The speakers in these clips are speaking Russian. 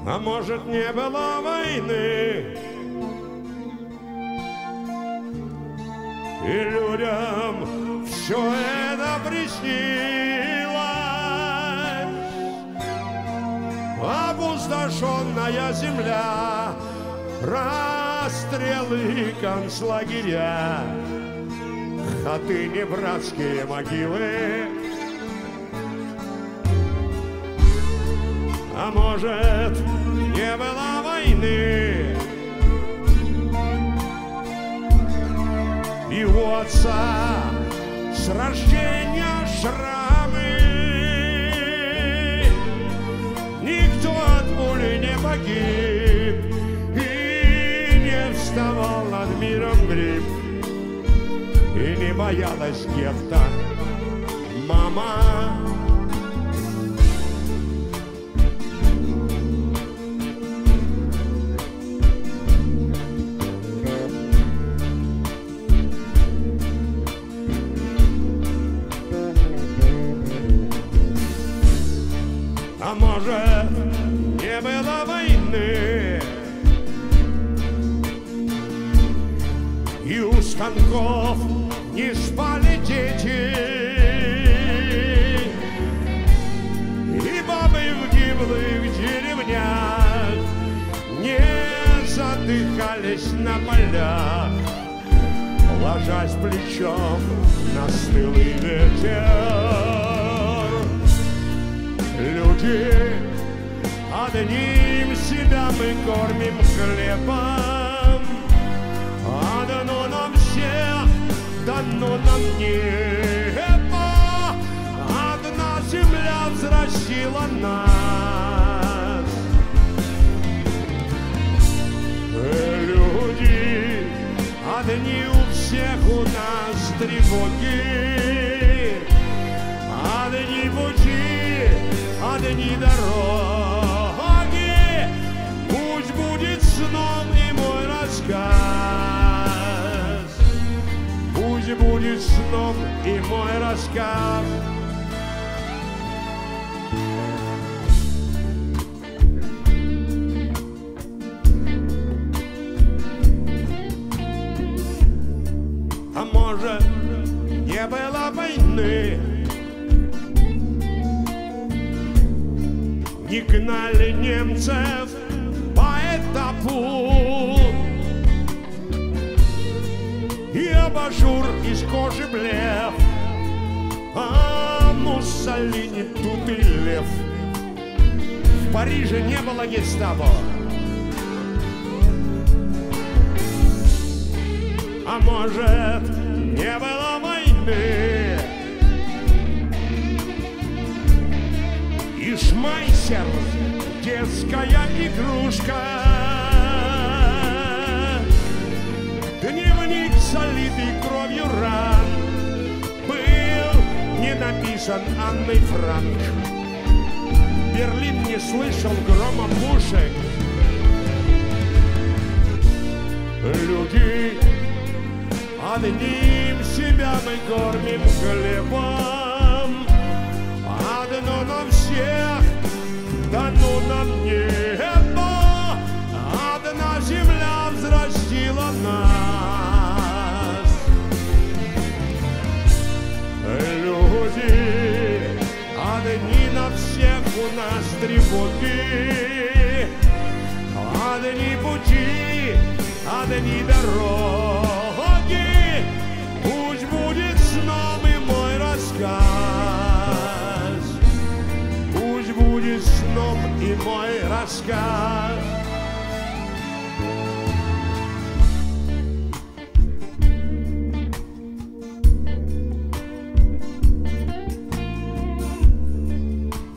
А может, не было войны, и людям все это приснилось. Опустошенная земля, расстрелы, концлагеря, хаты, братские могилы. А может, не было войны, и у отца с рождения шрамы. Никто от пули не погиб и не вставал над миром гриб, и не боялась гетто мама. А может, не было войны, и у станков не спали дети, и бабы в гиблых деревнях не задыхались на полях, ложась плечом на стылый ветер. Люди, одним себя мы кормим хлебом, одно нам всех дано нам небо, одна земля взрастила нас. Люди, одни у всех у нас тревоги, одни пути, одни дороги. Пусть будет сном и мой рассказ, пусть будет сном и мой рассказ. А может, не было войны, не гнали немцев по этапу, и абажур из кожи блеф, а Муссолини тут и лев. В Париже не было гестапо, а может, не было войны, и Шмайсер — детская игрушка, дневник, залитый кровью ран, был не написан Анной Франк. Берлин не слышал грома пушек. Люди, одним себя мы кормим хлебом, одно нам всех дано нам небо, одна земля взрастила нас. Люди, одни на всех у нас тревоги, одни пути, одни дороги. Пусть будет сном и мой рассказ, пусть будет сном и мой рассказ.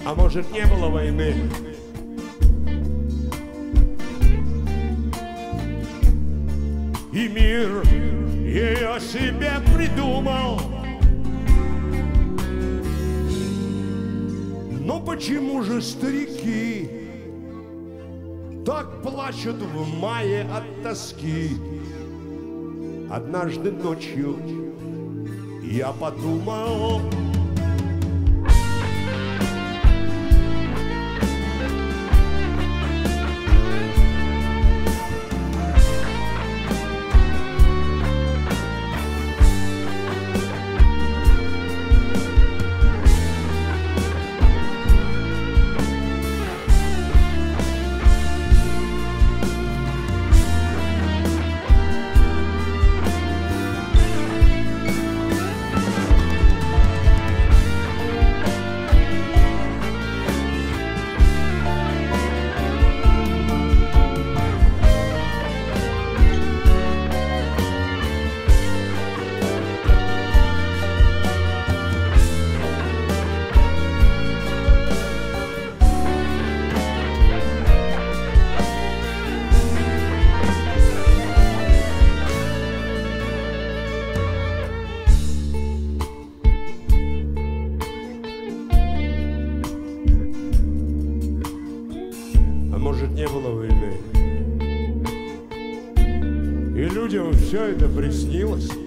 А может, не было войны, и мир ее себе придумал. Но почему же старики так плачут в мае от тоски? Однажды ночью я подумал, все это приснилось.